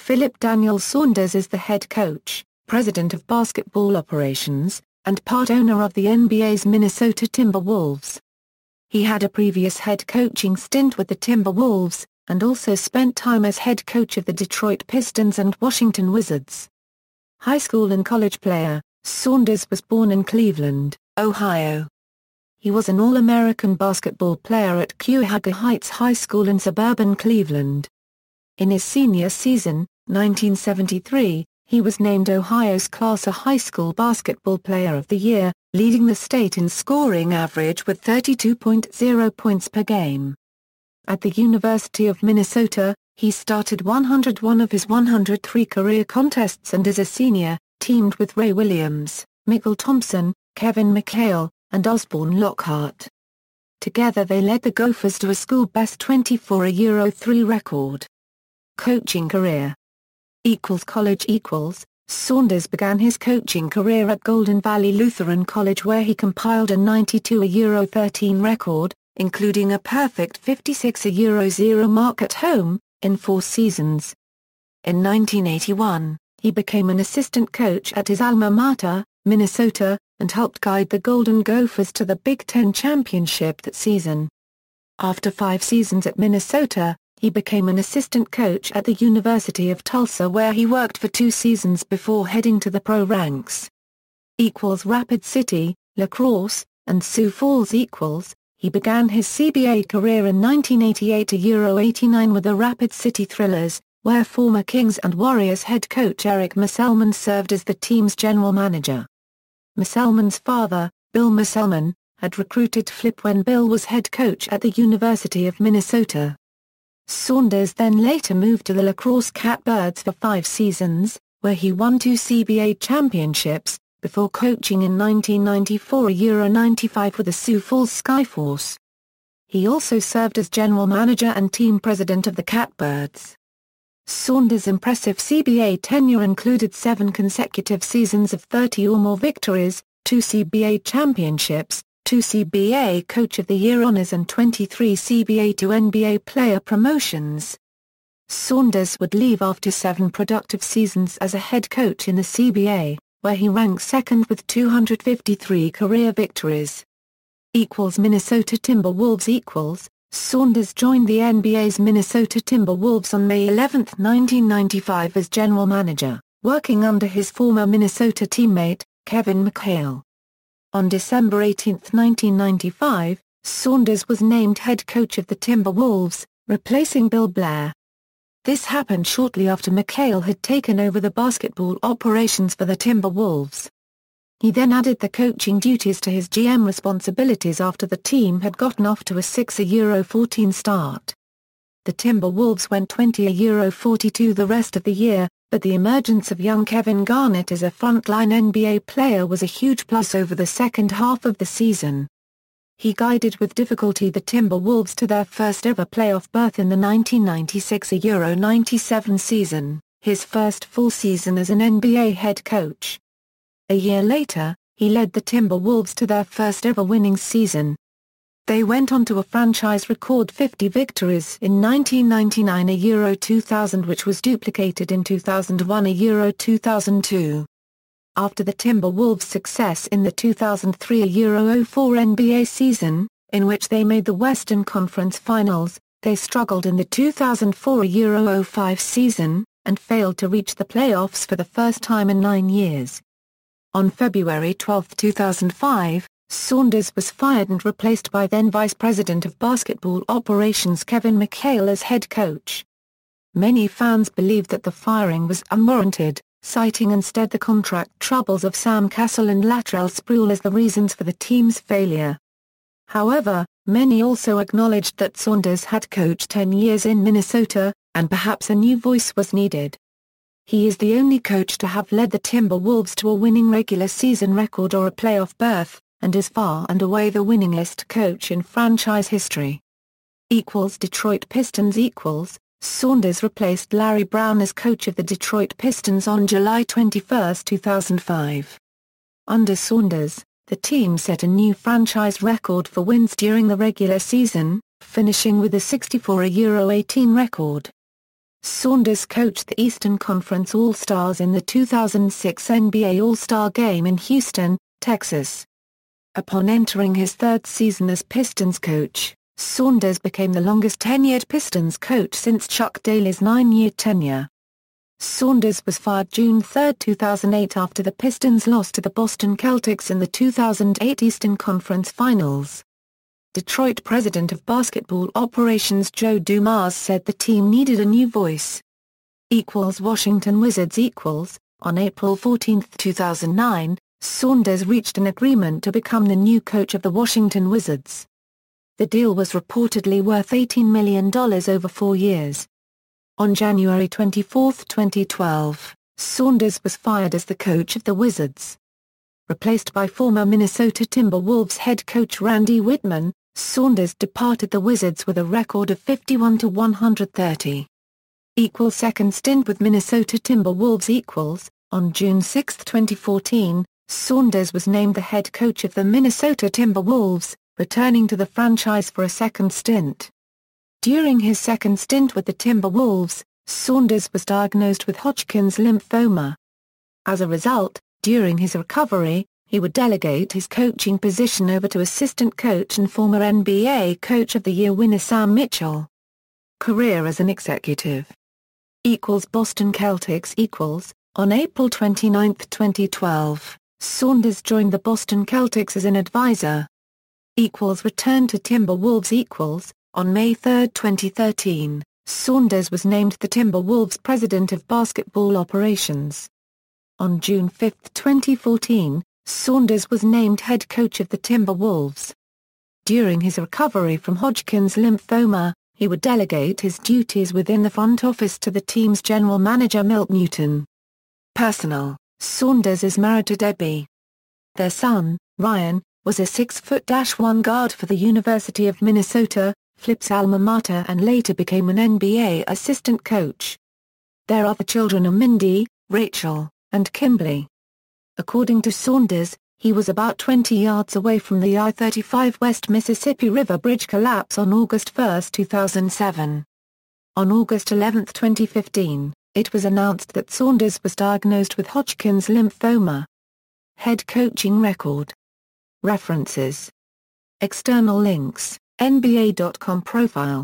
Philip Daniel Saunders is the head coach, president of basketball operations, and part owner of the NBA's Minnesota Timberwolves. He had a previous head coaching stint with the Timberwolves, and also spent time as head coach of the Detroit Pistons and Washington Wizards. High school and college player, Saunders was born in Cleveland, Ohio. He was an All-American basketball player at Cuyahoga Heights High School in suburban Cleveland. In his senior season, 1973, he was named Ohio's Class A High School Basketball Player of the Year, leading the state in scoring average with 32.0 points per game. At the University of Minnesota, he started 101 of his 103 career contests and as a senior, teamed with Ray Williams, Mikkel Thompson, Kevin McHale, and Osborne Lockhart. Together they led the Gophers to a school-best 24-3 record. Coaching career. College. Saunders began his coaching career at Golden Valley Lutheran College where he compiled a 92-13 record, including a perfect 56-0 mark at home, in 4 seasons. In 1981, he became an assistant coach at his alma mater, Minnesota, and helped guide the Golden Gophers to the Big Ten championship that season. After 5 seasons at Minnesota, he became an assistant coach at the University of Tulsa where he worked for 2 seasons before heading to the pro ranks. Rapid City, La Crosse, and Sioux Falls. He began his CBA career in 1988-89 with the Rapid City Thrillers, where former Kings and Warriors head coach Eric Musselman served as the team's general manager. Musselman's father, Bill Musselman, had recruited Flip when Bill was head coach at the University of Minnesota. Saunders then later moved to the La Crosse Catbirds for 5 seasons, where he won 2 CBA championships, before coaching in 1994-95 with the Sioux Falls Skyforce. He also served as general manager and team president of the Catbirds. Saunders' impressive CBA tenure included 7 consecutive seasons of 30 or more victories, 2 CBA championships, 2 CBA Coach of the Year honors and 23 CBA to NBA player promotions. Saunders would leave after 7 productive seasons as a head coach in the CBA, where he ranked second with 253 career victories. Minnesota Timberwolves. Saunders joined the NBA's Minnesota Timberwolves on May 11, 1995 as general manager, working under his former Minnesota teammate, Kevin McHale. On December 18, 1995, Saunders was named head coach of the Timberwolves, replacing Bill Blair. This happened shortly after McHale had taken over the basketball operations for the Timberwolves. He then added the coaching duties to his GM responsibilities after the team had gotten off to a 6-14 start. The Timberwolves went 20-42 the rest of the year, but the emergence of young Kevin Garnett as a frontline NBA player was a huge plus over the second half of the season. He guided with difficulty the Timberwolves to their first ever playoff berth in the 1996-97 season, his first full season as an NBA head coach. A year later, he led the Timberwolves to their first ever winning season. They went on to a franchise record 50 victories in 1999-2000 which was duplicated in 2001-2002. After the Timberwolves' success in the 2003-04 NBA season, in which they made the Western Conference Finals, they struggled in the 2004-05 season, and failed to reach the playoffs for the first time in 9 years. On February 12, 2005, Saunders was fired and replaced by then Vice President of Basketball Operations Kevin McHale as head coach. Many fans believed that the firing was unwarranted, citing instead the contract troubles of Sam Cassell and Latrell Sprewell as the reasons for the team's failure. However, many also acknowledged that Saunders had coached 10 years in Minnesota, and perhaps a new voice was needed. He is the only coach to have led the Timberwolves to a winning regular season record or a playoff berth, and is far and away the winningest coach in franchise history. Detroit Pistons. Saunders replaced Larry Brown as coach of the Detroit Pistons on July 21, 2005. Under Saunders, the team set a new franchise record for wins during the regular season, finishing with a 64-18 record. Saunders coached the Eastern Conference All-Stars in the 2006 NBA All-Star Game in Houston, Texas. Upon entering his third season as Pistons coach, Saunders became the longest-tenured Pistons coach since Chuck Daly's 9-year tenure. Saunders was fired June 3, 2008 after the Pistons lost to the Boston Celtics in the 2008 Eastern Conference Finals. Detroit president of basketball operations Joe Dumars said the team needed a new voice. Washington Wizards On April 14, 2009, Saunders reached an agreement to become the new coach of the Washington Wizards. The deal was reportedly worth $18 million over 4 years. On January 24, 2012, Saunders was fired as the coach of the Wizards. Replaced by former Minnesota Timberwolves head coach Randy Whitman, Saunders departed the Wizards with a record of 51-130. Second stint with Minnesota Timberwolves On June 6, 2014, Saunders was named the head coach of the Minnesota Timberwolves, returning to the franchise for a second stint. During his second stint with the Timberwolves, Saunders was diagnosed with Hodgkin's lymphoma. As a result, during his recovery, he would delegate his coaching position over to assistant coach and former NBA Coach of the Year winner Sam Mitchell. Career as an executive. Boston Celtics On April 29, 2012, Saunders joined the Boston Celtics as an advisor. Returned to Timberwolves On May 3, 2013, Saunders was named the Timberwolves president of basketball operations. On June 5, 2014, Saunders was named head coach of the Timberwolves. During his recovery from Hodgkin's lymphoma, he would delegate his duties within the front office to the team's general manager Milt Newton. Personal: Saunders is married to Debbie. Their son, Ryan, was a 6'1" guard for the University of Minnesota, Flip's alma mater, and later became an NBA assistant coach. Their other children are Mindy, Rachel, and Kimberly. According to Saunders, he was about 20 yards away from the I-35 West Mississippi River Bridge collapse on August 1, 2007. On August 11, 2015, it was announced that Saunders was diagnosed with Hodgkin's lymphoma. Head coaching record. References. External links: NBA.com profile.